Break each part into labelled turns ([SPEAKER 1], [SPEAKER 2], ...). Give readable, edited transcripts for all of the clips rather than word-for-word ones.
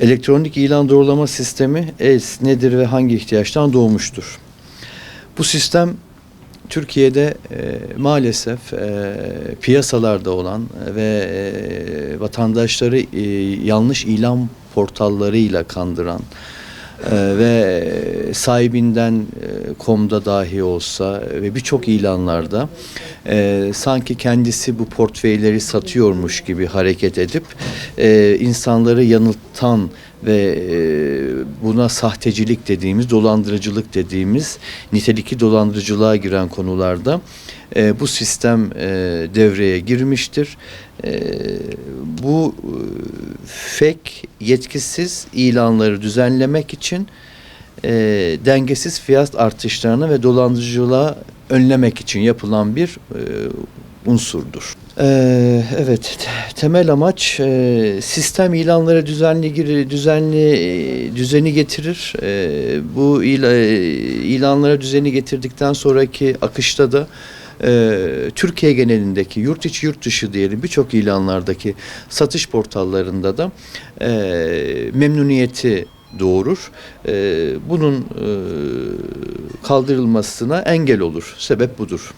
[SPEAKER 1] Elektronik ilan doğrulama sistemi EIS nedir ve hangi ihtiyaçtan doğmuştur? Bu sistem Türkiye'de maalesef piyasalarda olan ve vatandaşları yanlış ilan portallarıyla kandıran ve sahibinden komda dahi olsa ve birçok ilanlarda sanki kendisi bu portföyleri satıyormuş gibi hareket edip insanları yanıltan ve buna sahtecilik dediğimiz, dolandırıcılık dediğimiz nitelikli dolandırıcılığa giren konularda bu sistem devreye girmiştir. Bu fake, yetkisiz ilanları düzenlemek için dengesiz fiyat artışlarını ve dolandırıcılığa önlemek için yapılan bir unsurdur. Evet, temel amaç sistem ilanlara düzeni getirir. Bu ilanlara düzeni getirdikten sonraki akışta da Türkiye genelindeki yurt içi yurt dışı diyelim birçok ilanlardaki satış portallarında da memnuniyeti doğurur. Bunun kaldırılmasına engel olur. Sebep budur.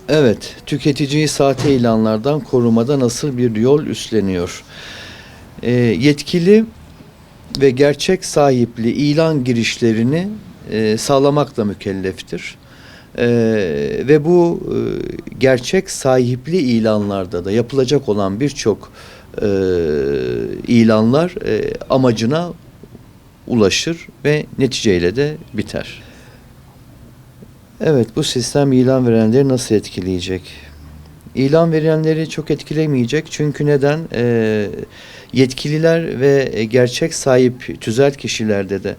[SPEAKER 1] Evet, tüketiciyi sahte ilanlardan korumada nasıl bir yol üstleniyor? Yetkili ve gerçek sahipli ilan girişlerini sağlamakla mükelleftir. Ve bu gerçek sahipli ilanlarda da yapılacak olan birçok ilanlar amacına ulaşır ve neticeyle de biter. Evet, bu sistem ilan verenleri nasıl etkileyecek? İlan verenleri çok etkilemeyecek. Çünkü neden? Yetkililer ve gerçek sahip tüzel kişilerde de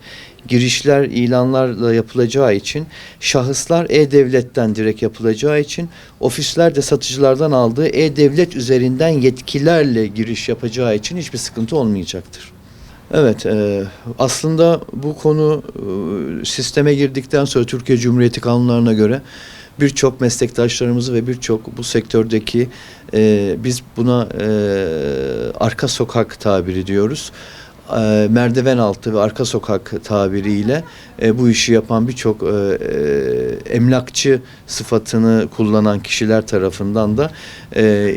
[SPEAKER 1] girişler ilanlarla yapılacağı için, şahıslar E-Devlet'ten direkt yapılacağı için, ofisler de satıcılardan aldığı E-Devlet üzerinden yetkilerle giriş yapacağı için hiçbir sıkıntı olmayacaktır. Evet, aslında bu konu sisteme girdikten sonra Türkiye Cumhuriyeti kanunlarına göre birçok meslektaşlarımızı ve birçok bu sektördeki biz buna arka sokak tabiri diyoruz. Merdiven altı ve arka sokak tabiriyle bu işi yapan birçok emlakçı sıfatını kullanan kişiler tarafından da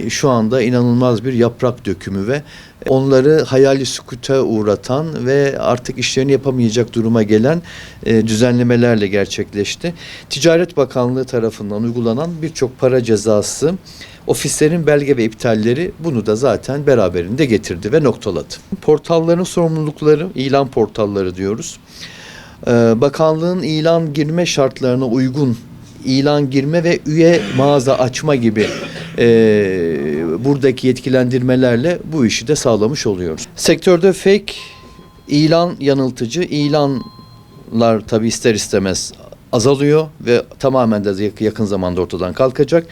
[SPEAKER 1] şu anda inanılmaz bir yaprak dökümü ve onları hayali sükûte uğratan ve artık işlerini yapamayacak duruma gelen düzenlemelerle gerçekleşti. Ticaret Bakanlığı tarafından uygulanan birçok para cezası, ofislerin belge ve iptalleri bunu da zaten beraberinde getirdi ve noktaladı. Portalların sorumlulukları, ilan portalları diyoruz. Bakanlığın ilan girme şartlarına uygun ilan girme ve üye mağaza açma gibi buradaki yetkilendirmelerle bu işi de sağlamış oluyoruz. Sektörde fake, ilan yanıltıcı, ilanlar tabii ister istemez azalıyor ve tamamen de yakın zamanda ortadan kalkacak.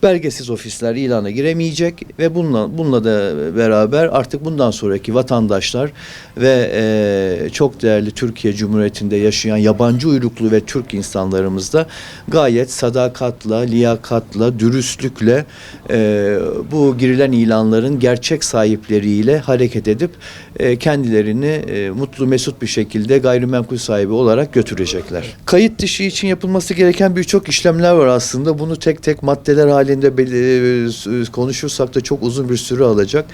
[SPEAKER 1] Belgesiz ofisler ilana giremeyecek ve bununla da beraber artık bundan sonraki vatandaşlar ve çok değerli Türkiye Cumhuriyeti'nde yaşayan yabancı uyruklu ve Türk insanlarımız da gayet sadakatla, liyakatla, dürüstlükle bu girilen ilanların gerçek sahipleriyle hareket edip kendilerini mutlu mesut bir şekilde gayrimenkul sahibi olarak götürecekler. Kayıt dışı için yapılması gereken birçok işlemler var aslında. Bunu tek tek maddeler halinde konuşursak da çok uzun bir süre alacak.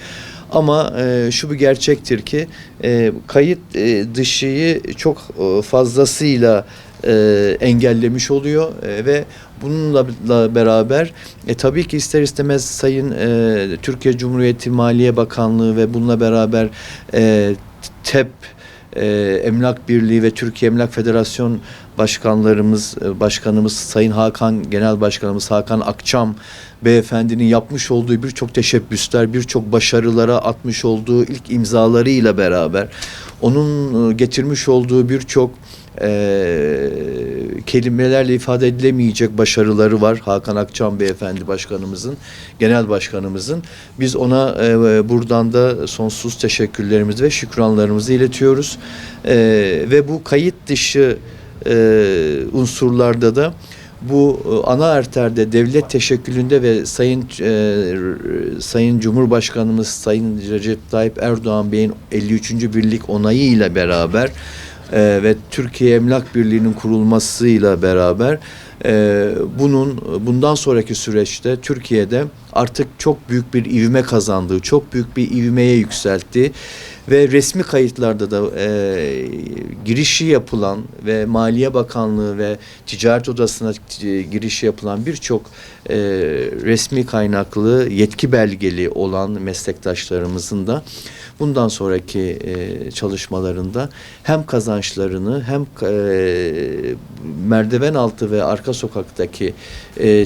[SPEAKER 1] Ama şu bir gerçektir ki kayıt dışıyı çok fazlasıyla engellemiş oluyor ve bununla beraber tabii ki ister istemez Sayın Türkiye Cumhuriyeti Maliye Bakanlığı ve bununla beraber TEP Emlak Birliği ve Türkiye Emlak Federasyon Başkanımız Sayın Hakan, Genel Başkanımız Hakan Akçam beyefendinin yapmış olduğu birçok teşebbüsler, birçok başarılara atmış olduğu ilk imzalarıyla beraber onun getirmiş olduğu birçok kelimelerle ifade edilemeyecek başarıları var Hakan Akçam beyefendi başkanımızın, genel başkanımızın. Biz ona buradan da sonsuz teşekkürlerimizi ve şükranlarımızı iletiyoruz. Ve bu kayıt dışı unsurlarda da Bu ana arterde devlet teşekkülünde ve Sayın Cumhurbaşkanımız Sayın Recep Tayyip Erdoğan Bey'in 53. birlik onayı ile beraber ve Türkiye Emlak Birliği'nin kurulmasıyla beraber bundan sonraki süreçte Türkiye'de artık çok büyük bir ivme kazandığı, çok büyük bir ivmeye yükselttiği ve resmi kayıtlarda da girişi yapılan ve Maliye Bakanlığı ve Ticaret Odası'na girişi yapılan birçok resmi kaynaklı yetki belgeli olan meslektaşlarımızın da bundan sonraki çalışmalarında hem kazançlarını hem merdiven altı ve arka sokaktaki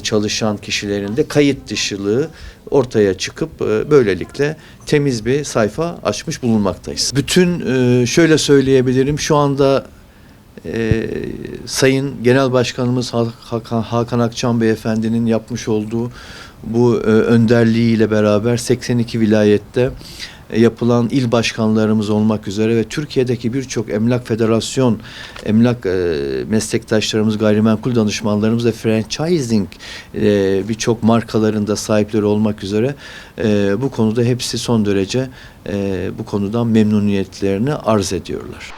[SPEAKER 1] çalışan kişilerin de kayıt dışılığı ortaya çıkıp böylelikle temiz bir sayfa açmış bulunmaktayız. Bütün şöyle söyleyebilirim, şu anda Sayın Genel Başkanımız Hakan Akçam Beyefendi'nin yapmış olduğu bu önderliğiyle beraber 82 vilayette yapılan il başkanlarımız olmak üzere ve Türkiye'deki birçok emlak federasyon, emlak meslektaşlarımız, gayrimenkul danışmanlarımız ve franchising birçok markalarında sahipleri olmak üzere bu konuda hepsi son derece bu konudan memnuniyetlerini arz ediyorlar.